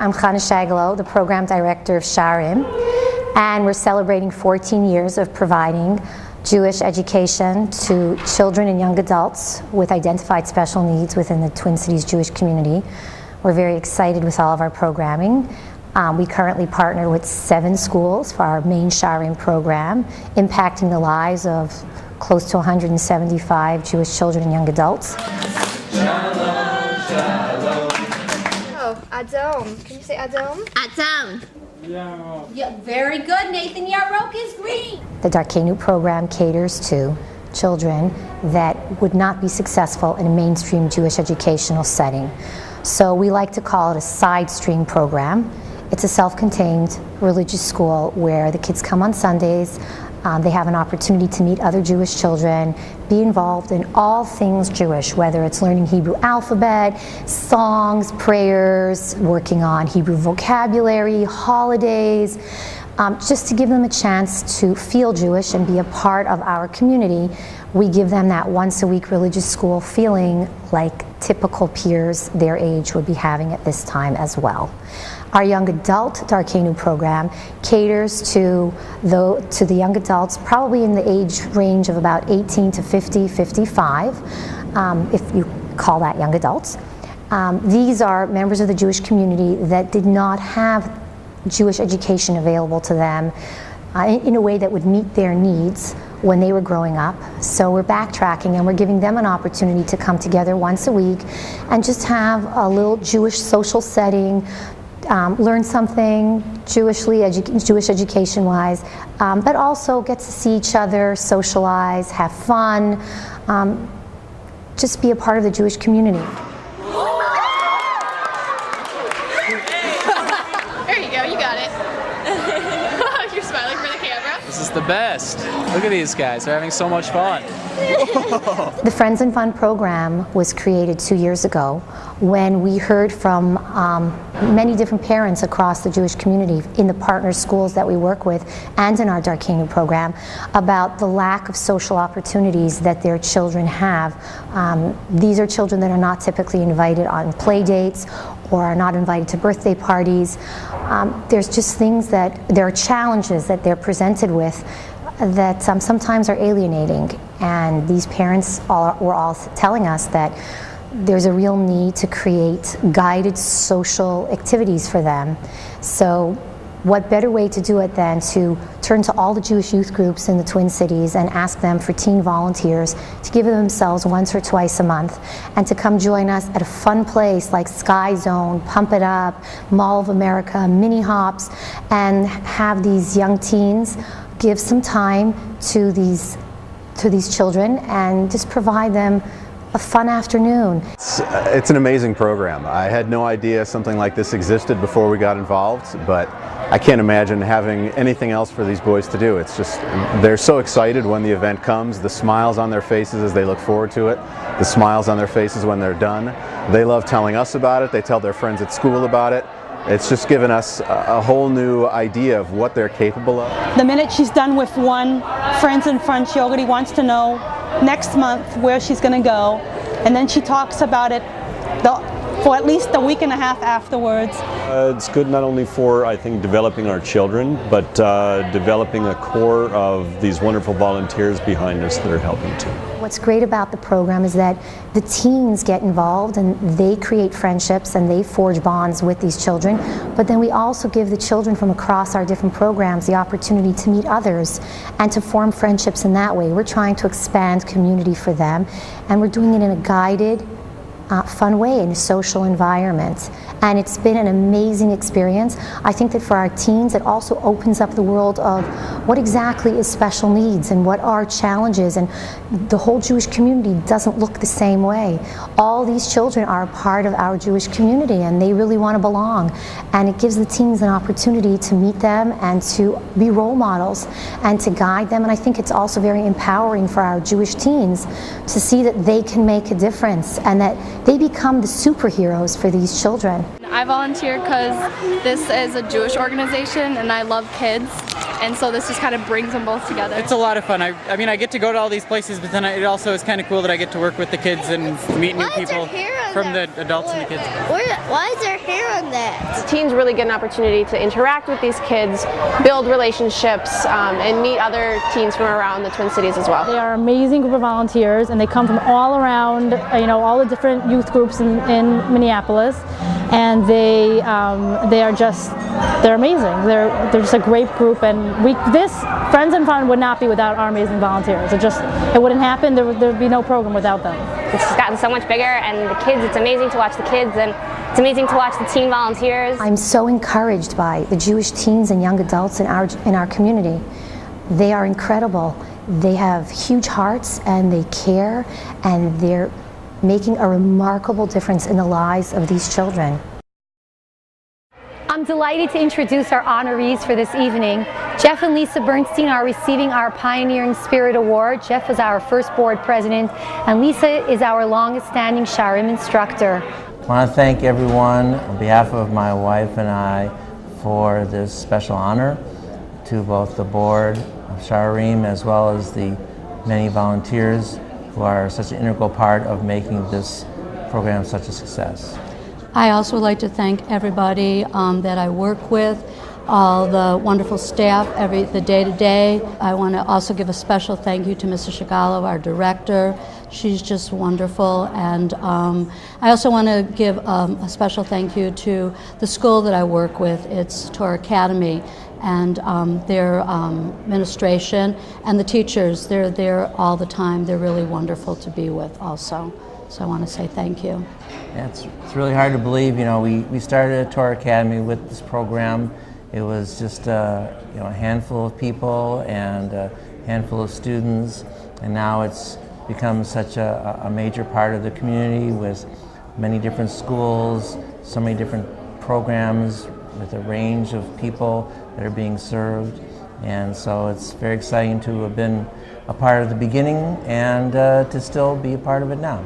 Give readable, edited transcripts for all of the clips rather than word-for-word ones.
I'm Chana Shagalo, the Program Director of Sha'arim, and we're celebrating 14 years of providing Jewish education to children and young adults with identified special needs within the Twin Cities Jewish community. We're very excited with all of our programming. We currently partner with 7 schools for our main Sha'arim program, impacting the lives of close to 175 Jewish children and young adults. Oh, Adom. Can you say Adom? Adom. Yeah, very good, Nathan. Yarok is green. The Darkeinu program caters to children that would not be successful in a mainstream Jewish educational setting. So we like to call it a side stream program. It's a self-contained religious school where the kids come on Sundays. They have an opportunity to meet other Jewish children, be involved in all things Jewish, whether it's learning Hebrew alphabet, songs, prayers, working on Hebrew vocabulary, holidays, just to give them a chance to feel Jewish and be a part of our community. We give them that once-a-week religious school feeling like typical peers their age would be having at this time as well. Our young adult Darkeinu program caters to the young adults probably in the age range of about 18 to 50, 55, if you call that young adults. These are members of the Jewish community that did not have Jewish education available to them in a way that would meet their needs when they were growing up. So we're backtracking and we're giving them an opportunity to come together once a week and just have a little Jewish social setting, learn something Jewish education-wise, but also get to see each other, socialize, have fun, just be a part of the Jewish community. There you go, you got it. You're smiling for the camera. This is the best. Look at these guys, they're having so much fun. The Friends and Fun program was created 2 years ago when we heard from many different parents across the Jewish community in the partner schools that we work with and in our Darkeinu program about the lack of social opportunities that their children have. These are children that are not typically invited on play dates or are not invited to birthday parties. There's just things there are challenges that they're presented with that sometimes are alienating, and these parents were all telling us that there's a real need to create guided social activities for them. So what better way to do it than to turn to all the Jewish youth groups in the Twin Cities and ask them for teen volunteers to give themselves once or twice a month and to come join us at a fun place like Sky Zone, Pump It Up, Mall of America, Mini Hops, and have these young teens give some time to these children and just provide them a fun afternoon. It's an amazing program. I had no idea something like this existed before we got involved, but I can't imagine having anything else for these boys to do. It's just, they're so excited when the event comes, the smiles on their faces as they look forward to it, the smiles on their faces when they're done. They love telling us about it, they tell their friends at school about it. It's just given us a whole new idea of what they're capable of. The minute she's done with one Friends and Fun, she already wants to know next month where she's going to go, and then she talks about it for at least a week and a half afterwards. It's good not only for, I think, developing our children, but developing a core of these wonderful volunteers behind us that are helping too. What's great about the program is that the teens get involved and they create friendships and they forge bonds with these children, but then we also give the children from across our different programs the opportunity to meet others and to form friendships in that way. We're trying to expand community for them, and we're doing it in a guided, fun way in a social environment, and it's been an amazing experience. I think that for our teens it also opens up the world of what exactly is special needs and what are challenges, and the whole Jewish community doesn't look the same way. All these children are a part of our Jewish community and they really want to belong, and it gives the teens an opportunity to meet them and to be role models and to guide them, and I think it's also very empowering for our Jewish teens to see that they can make a difference and that they become the superheroes for these children. I volunteer because this is a Jewish organization and I love kids, and so this just kind of brings them both together. It's a lot of fun. I mean, I get to go to all these places, but then it also is kind of cool that I get to work with the kids and meet new people from the adults and the kids. Why is there hair on that? Teens really get an opportunity to interact with these kids, build relationships, and meet other teens from around the Twin Cities as well. They are an amazing group of volunteers, and they come from all around, all the different youth groups in Minneapolis, and they're amazing. They're just a great group, and this Friends and Fun would not be without our amazing volunteers. It wouldn't happen. There'd be no program without them. It's gotten so much bigger, and the kids, it's amazing to watch the kids, and it's amazing to watch the teen volunteers. I'm so encouraged by the Jewish teens and young adults in our community. They are incredible. They have huge hearts, and they care, and they're making a remarkable difference in the lives of these children. I'm delighted to introduce our honorees for this evening. Jeff and Lisa Bernstein are receiving our Pioneering Spirit Award. Jeff is our first board president, and Lisa is our longest-standing Sha'arim instructor. I want to thank everyone on behalf of my wife and I for this special honor, to both the board of Sha'arim as well as the many volunteers who are such an integral part of making this program such a success. I also would like to thank everybody that I work with, all the wonderful staff, the day-to-day. I want to also give a special thank you to Mrs. Shigalo, our director. She's just wonderful. And I also want to give a special thank you to the school that I work with. It's Torah Academy, and their administration and the teachers. They're there all the time. They're really wonderful to be with also. So I want to say thank you. Yeah, it's really hard to believe. We started at Torah Academy with this program. It was just a handful of people and a handful of students, and now it's become such a major part of the community with many different schools, so many different programs with a range of people that are being served. And so it's very exciting to have been a part of the beginning and to still be a part of it now.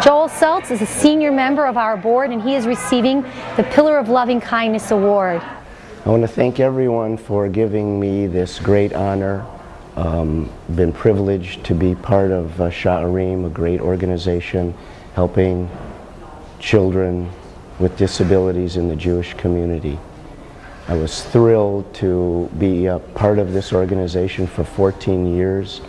Joel Seltz is a senior member of our board, and he is receiving the Pillar of Loving Kindness Award. I want to thank everyone for giving me this great honor. Been privileged to be part of Sha'arim, a great organization helping children with disabilities in the Jewish community. I was thrilled to be a part of this organization for 14 years.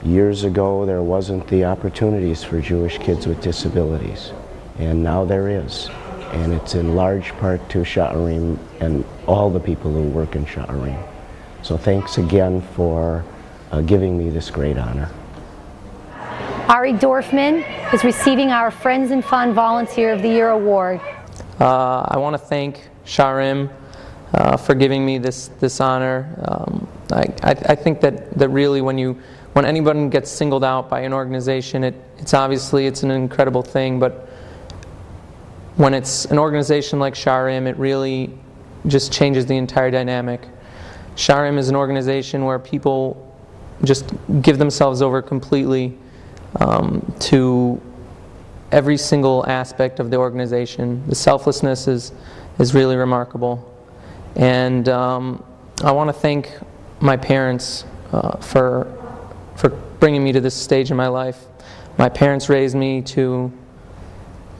Years ago, there wasn't the opportunities for Jewish kids with disabilities, and now there is. And it's in large part to Sha'arim and all the people who work in Sha'arim. So thanks again for giving me this great honor. Ari Dorfman is receiving our Friends and Fun Volunteer of the Year Award. I want to thank Sha'arim for giving me this honor. I think that really when anyone gets singled out by an organization, it's an incredible thing, but when it's an organization like Sha'arim, it really just changes the entire dynamic. Sha'arim is an organization where people just give themselves over completely to every single aspect of the organization. The selflessness is really remarkable. And I want to thank my parents for bringing me to this stage in my life. My parents raised me to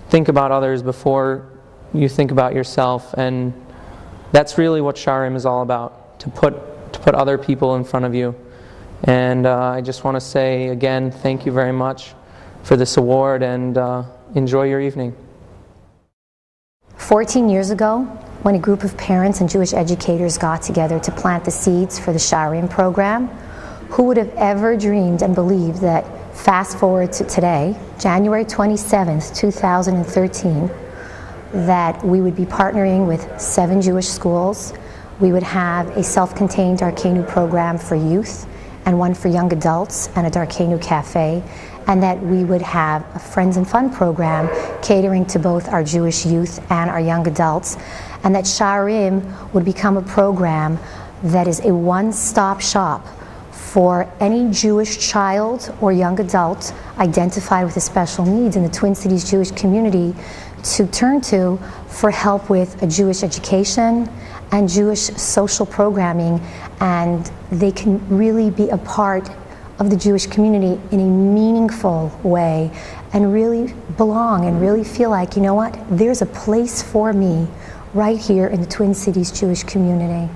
think about others before you think about yourself, and that's really what Sha'arim is all about, to put other people in front of you. And I just want to say again, thank you very much for this award, and enjoy your evening. 14 years ago, when a group of parents and Jewish educators got together to plant the seeds for the Sha'arim program, who would have ever dreamed and believed that, fast forward to today, January 27th, 2013, that we would be partnering with 7 Jewish schools. We would have a self-contained Darkeinu program for youth and one for young adults and a Darkeinu cafe, and that we would have a Friends and Fun program catering to both our Jewish youth and our young adults, and that Sha'arim would become a program that is a one-stop shop for any Jewish child or young adult identified with special needs in the Twin Cities Jewish community to turn to for help with a Jewish education and Jewish social programming, and they can really be a part of the Jewish community in a meaningful way and really belong and really feel like, you know what, there's a place for me right here in the Twin Cities Jewish community.